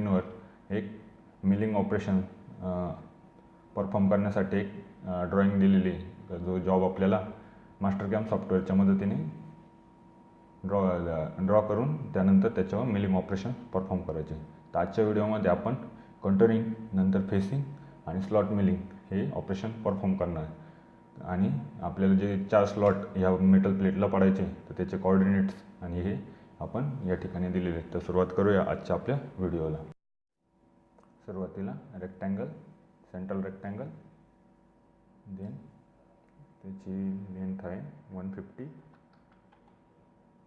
स्क्रीनवर एक milling operation perform करण्यासाठी एक ड्रॉइंग दिलेली आहे, जो जॉब आपल्याला मास्टरकॅम सॉफ्टवेअरच्या मदतीने ड्रॉ करून त्यानंतर त्याच्यावर मिलिंग ऑपरेशन परफॉर्म करायचे. तर आजच्या व्हिडिओमध्ये आपण कंटुरिंग, नंतर फेसिंग आणि स्लॉट मिलिंग हे ऑपरेशन परफॉर्म करणार आहे. आणि आपल्याला जे 4 स्लॉट ह्या मेटल प्लेटला पडायचे तर त्याचे कोऑर्डिनेट्स आणि हे आपण या ठिकाणी दिलेले आहेत. तर सुरुवात करूया आजच्या आपल्या व्हिडिओला. सुरुवातीला रेक्टँगल, सेंट्रल रेक्टँगल, देन त्याची लेंथ आहे 150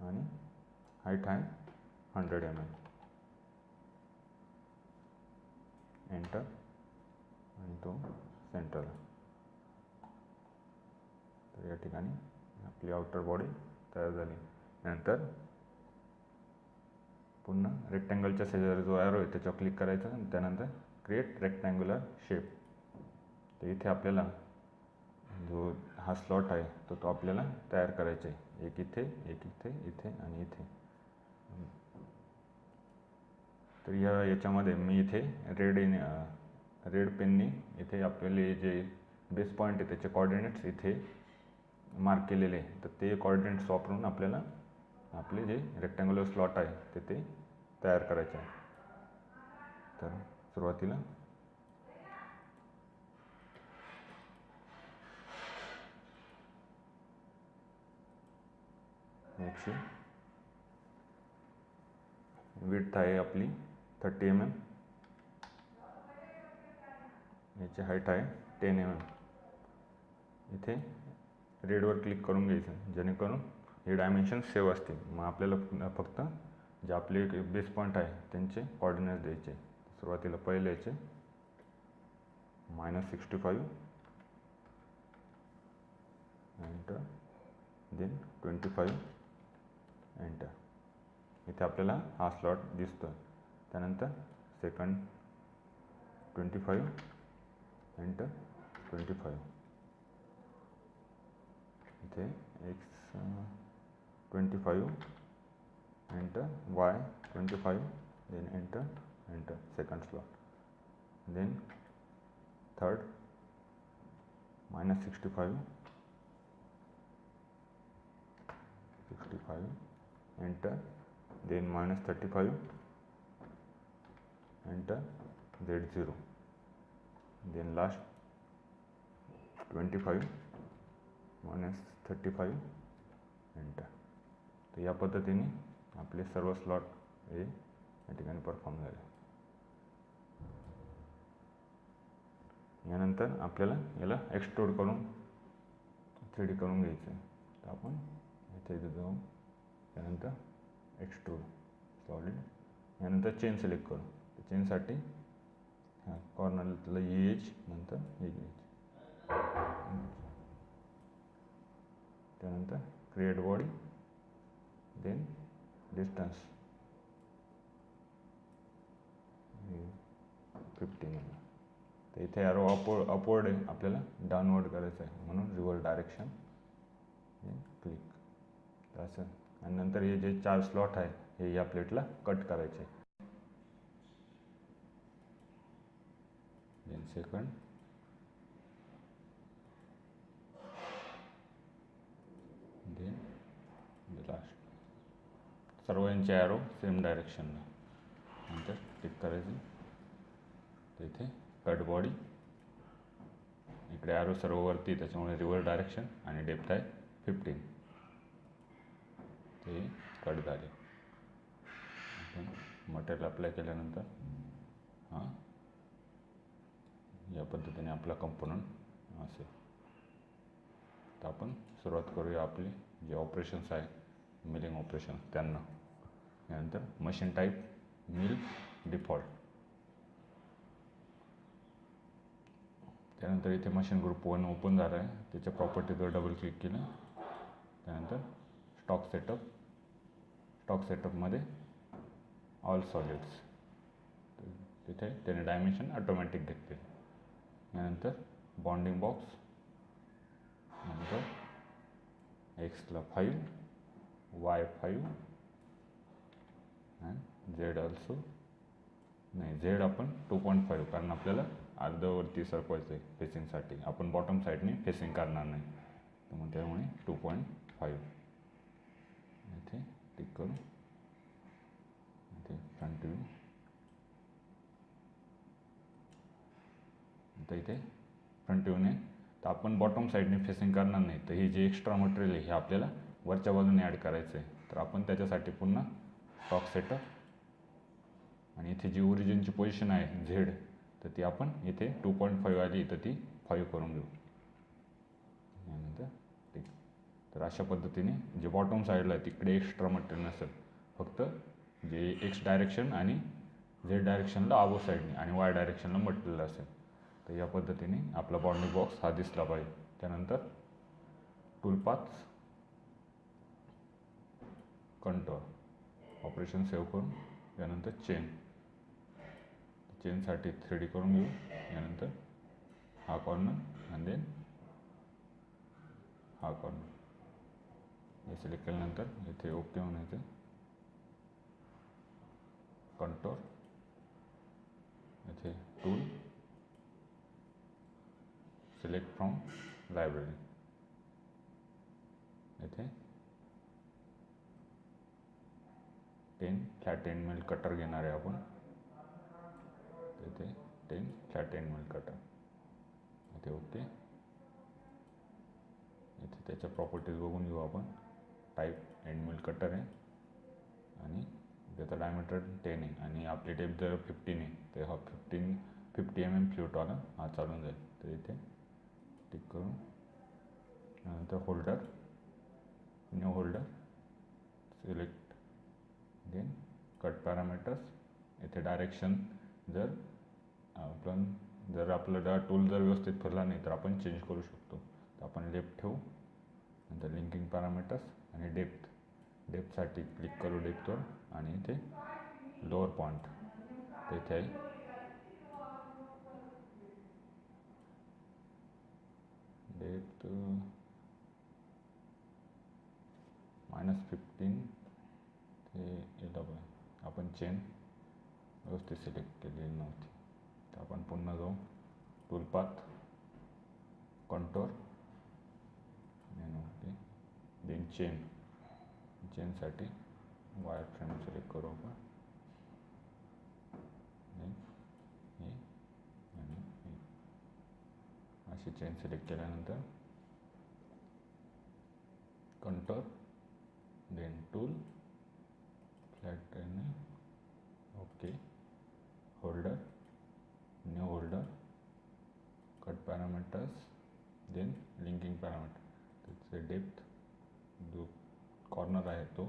आणि हाईट आहे 100 mm. एंटर आणि तो सेंट्रल. तर या ठिकाणी आपली आउटर बॉडी तयार झाली. नंतर पुन्हा रेक्टँगलच्या शेजारी जो ॲरो आहे त्याच्यावर क्लिक करायचं आणि त्यानंतर क्रिएट रेक्टँग्युलर शेप. तर इथे आपल्याला जो हा स्लॉट आहे तो आपल्याला तयार करायचा आहे. एक इथे, एक इथे, इथे आणि इथे. तर याच्यामध्ये मी इथे रेड पेनने इथे आपले जे बेस पॉईंट आहे त्याचे कोऑर्डिनेट्स इथे मार्क केलेले आहे. तर ते कोऑर्डिनेट्स वापरून आपल्याला आपले जे रेक्टँग्युलर स्लॉट आहे ते तयार करायचे आहे. तर सुरुवातीला याची विड्थ आहे आपली 30 mm, याची हाईट आहे 10 mm. इथे रेडवर क्लिक करून घ्यायचं जेणेकरून हे डायमेन्शन सेव्ह असतील. मग आपल्याला फक्त जे आपले बेस पॉईंट आहे त्यांचे कोऑर्डिनेट्स द्यायचे. सुरुवातीला पहिले याचे -65, एंटर, देन 25, एंटर. इथे आपल्याला हा स्लॉट दिसतो. त्यानंतर सेकंड 25, एंटर, 25. इथे x 25, enter, y 25, then enter, enter, second slot. Then third -65, 65, enter, then -35, enter, Z0, then last 25, -35, enter. तर या पद्धतीने आपले सर्व स्लॉट हे या ठिकाणी परफॉर्म झाले. यानंतर आपल्याला याला एक्सट्रूड करून 3D करून घ्यायचं आहे. तर आपण इथे जाऊन त्यानंतर एक्सट्रूड सॉलिड, यानंतर चेन सिलेक्ट करू. तर चेनसाठी ह्या कॉर्नरला एज, नंतर एज, त्यानंतर create body, then distance 15 mm. तर इथे ॲरो अपवर्ड आहे, आपल्याला डाऊनवर्ड करायचं आहे म्हणून रिव्हर्स डायरेक्शन क्लिक. तर असं. आणि नंतर हे जे 4 स्लॉट आहे हे या प्लेटला कट करायचे. Then second, then last. सर्व यांचे ॲरो सेम डायरेक्शनला. नंतर क्लिक करायचे. तर इथे कट बॉडी, इकडे ॲरो सर्व वरती त्याच्यामुळे रिव्हर्स डायरेक्शन आणि डेप्थ आहे 15. ते कट झाले. मटेरियल अप्लाय केल्यानंतर हा या पद्धतीने आपला कंपोनंट असेल. तर आपण सुरुवात करूया आपले जे ऑपरेशन्स आहे मिलिंग ऑपरेशन त्यांना. यानंतर मशीन टाईप मिल डिफॉल्ट. त्यानंतर इथे मशीन ग्रुप 1 ओपन झाला आहे. त्याच्या प्रॉपर्टीजवर डबल क्लिक केलं. त्यानंतर स्टॉक सेटअपमध्ये ऑल सॉलिड्स, तिथे त्याने डायमेन्शन ऑटोमॅटिक घेतले. यानंतर बॉन्डिंग बॉक्स, नंतर एक्सला 5, y 5 and z also नाही, झेड आपण 2.5, कारण आपल्याला अर्धवरती सरकवायचं आहे फेसिंगसाठी. आपण बॉटम साईडने फेसिंग करणार नाही, तर मग त्यामुळे 2.5 इथे टिक करू. इथे फ्रंट व्ह्यू, आता इथे फ्रंट व्ह्यूने तर आपण बॉटम साईडने फेसिंग करणार नाही, तर हे जे एक्स्ट्रा मटेरियल आहे हे आपल्याला वरच्या बाजूने ॲड करायचं आहे. तर आपण त्याच्यासाठी पुन्हा टॉप सेटअप आणि इथे जी ओरिजिनची पोझिशन आहे झेड, तर ती आपण इथे 2.5 आली, तर ती 5 करून घेऊ. यानंतर ठीक. तर अशा पद्धतीने जे बॉटम साईडला आहे तिकडे एक्स्ट्रा मटेरियल नसेल, फक्त जे एक्स डायरेक्शन आणि झेड डायरेक्शनला अबो साईडने आणि वाय डायरेक्शनला मटेरियल असेल. तर या पद्धतीने आपला बाउंडिंग बॉक्स हा दिसला पाहिजे. त्यानंतर टूलपाथ्स, कंटोर, ऑपरेशन सेव्ह करून यानंतर चेनसाठी 3D करून घेऊ. यानंतर हा कॉर्नर आणि देन हा कॉर्नर हे सिलेक्ट केल्यानंतर इथे ओके म्हणायचं. कंटोर, इथे टूल, सिलेक्ट फ्रॉम लायब्ररी, इथे 10 फ्लॅट एंड मिल कटर घेणार आहे आपण. इथे 10 फ्लॅट एंड मिल कटर, इथे ओके. इथे त्याच्या प्रॉपर्टीज बघून घेऊ आपण. टाईप एंड मिल कटर आहे आणि त्याचा डायमीटर 10 आहे आणि आपली डेप्थ जर 15 आहे, तर हा 50 mm फ्ल्यूटवाला हा चालून जाईल. तर इथे टिक करून नंतर holder, new holder select, then cut parameters. इथे डायरेक्शन जर आपलं टूल जर व्यवस्थित फिरला नाही तर आपण चेंज करू शकतो. तर आपण लेफ्ट ठेवू. नंतर लिंकिंग पॅरामीटर्स आणि डेप्थसाठी क्लिक करू डेप्थवर आणि इथे लोअर पॉईंट, तर इथे आहे डेप्थ -15 ते येतं. आपण चेन व्यवस्थित सिलेक्ट केलेली नव्हती, तर आपण पुन्हा जाऊ. Toolpath, contour, okay. देन चेनसाठी वायर फ्रेम सिलेक्ट करू आपण. देन हे आणि हे अशी चेन सिलेक्ट केल्यानंतर कंटोर, देन टूल, फ्लॅट आणि okay. Holder, new holder, cut parameters, then linking parameter. त्याचे डेप्थ जो कॉर्नर आहे तो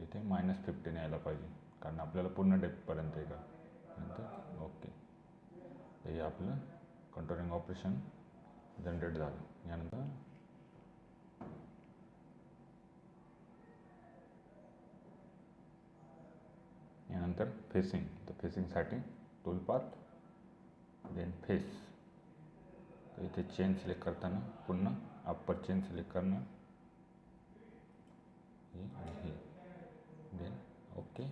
इथे -15 यायला पाहिजे, कारण आपल्याला पूर्ण डेप्थपर्यंत आहे का. नंतर ओके. तर हे आपलं कंट्रोलिंग ऑपरेशन जनरेट झालं. यानंतर फेसिंग. तर फेसिंगसाठी टूलपाथ, देन फेस. तर इथे चेन सिलेक्ट करताना पुन्हा अप्पर चेन सिलेक्ट करणं, हे आणि हे, देन ओके.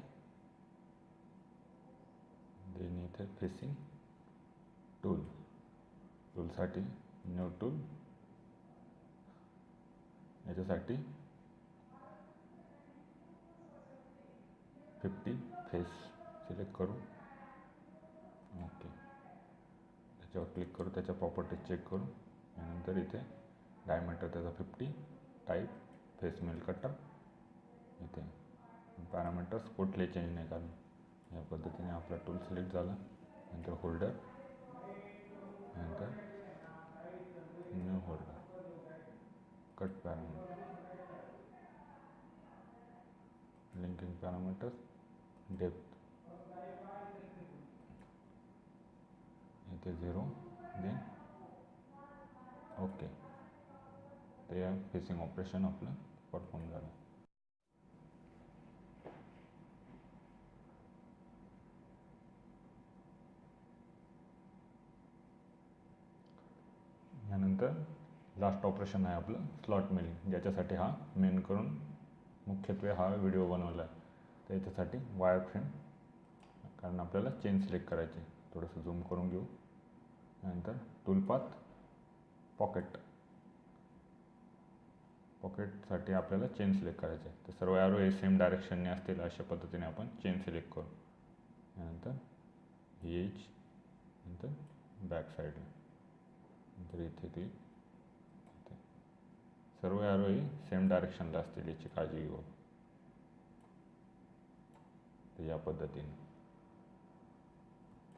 देन इथे फेसिंग टूलसाठी न्यू टूल, याच्यासाठी 50 फेस सिलेक्ट करू. ओके. त्याच्यावर क्लिक करू, त्याच्या प्रॉपर्टीज चेक करू. यानंतर इथे डायमीटर त्याचा 50, टाईप फेस मिल कटर, इथे पॅरामीटर्स कुठले चेंज नाही कारण. या पद्धतीने आपला टूल सिलेक्ट झाला. नंतर होल्डर, नंतर new holder, cut parameter, linking parameters, depth इथे 0, देन ओके. तर या फेसिंग ऑपरेशन आपलं परफॉर्म झालं. यानंतर लास्ट ऑपरेशन आहे आपलं स्लॉट मिलिंग, ज्याच्यासाठी हा मेन करून मुख्यत्वे हा व्हिडिओ बनवला आहे. तर याच्यासाठी वायर फ्रेम कारण आपल्याला चेन सिलेक्ट करायची. थोडंसं झूम करून घेऊ. त्यानंतर टूल पाथ पॉकेटसाठी आपल्याला चेन सिलेक्ट करायचे आहे. तर सर्व ॲरो हे सेम डायरेक्शनने असतील अशा पद्धतीने आपण चेन सिलेक्ट करू. त्यानंतर ही एज, नंतर बॅक साईडला, नंतर इथे क्लिक. सर्व ॲरो हे सेम डायरेक्शनला असतील याची काळजी घेऊ. तर या पद्धतीने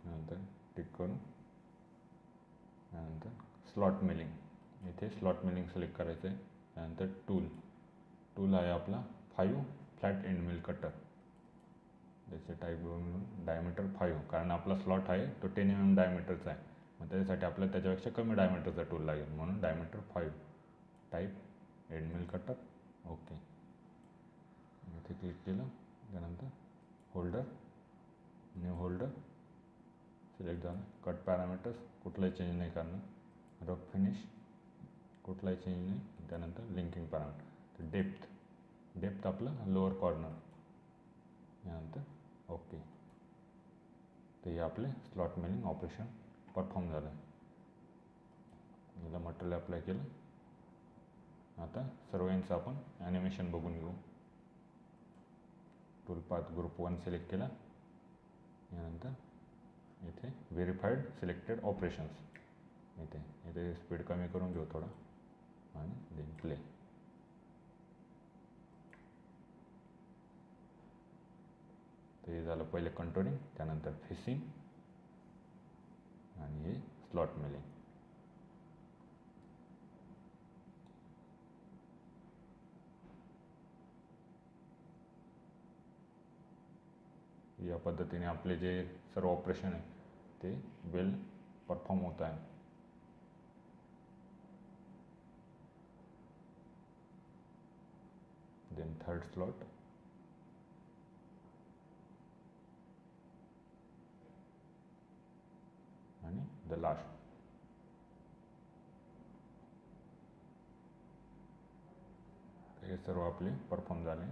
नंतर टिक करून त्यानंतर स्लॉट मिलिंग, इथे स्लॉट मिलिंग सिलेक्ट करायचं आहे. त्यानंतर टूल आहे आपला 5 फ्लॅट एंड मिल कटर. त्याचे टाईप घेऊन डायमीटर 5, कारण आपला स्लॉट आहे तो 10 mm डायमीटरचा आहे. मग त्याच्यासाठी आपल्याला त्याच्यापेक्षा कमी डायमीटरचा टूल लागेल, म्हणून diameter 5. Type end mill cutter. Okay, इथे क्लिक केलं. त्यानंतर होल्डर, न्यू होल्डर सिलेक्ट झालं. कट पॅरामीटर्स कुठलाही चेंज नाही करणार. रफ फिनिश कुठलाही चेंज नाही. त्यानंतर लिंकिंग पॅरामीटर. तर डेप्थ आपलं लोअर कॉर्नर. यानंतर ओके. तर हे आपले स्लॉट मिलिंग ऑपरेशन परफॉर्म झालं. याला मटेरियल अप्लाय केलं. आता सर्व यांचं आपण ॲनिमेशन बघून घेऊ. टूल पाथ ग्रुप 1 सिलेक्ट केला. यानंतर इथे व्हेरीफाईड सिलेक्टेड ऑपरेशन्स, इथे स्पीड कमी करून घेऊ थोडा आणि देन प्ले. तर हे झालं पहिले कंटोरिंग, त्यानंतर फिसिंग आणि हे स्लॉट मिलिंग. या पद्धतीने आपले जे सर्व ऑपरेशन आहे ते वेल परफॉर्म होत आहे. देन थर्ड स्लॉट, आणि द लास्ट. हे सर्व आपले परफॉर्म झाले.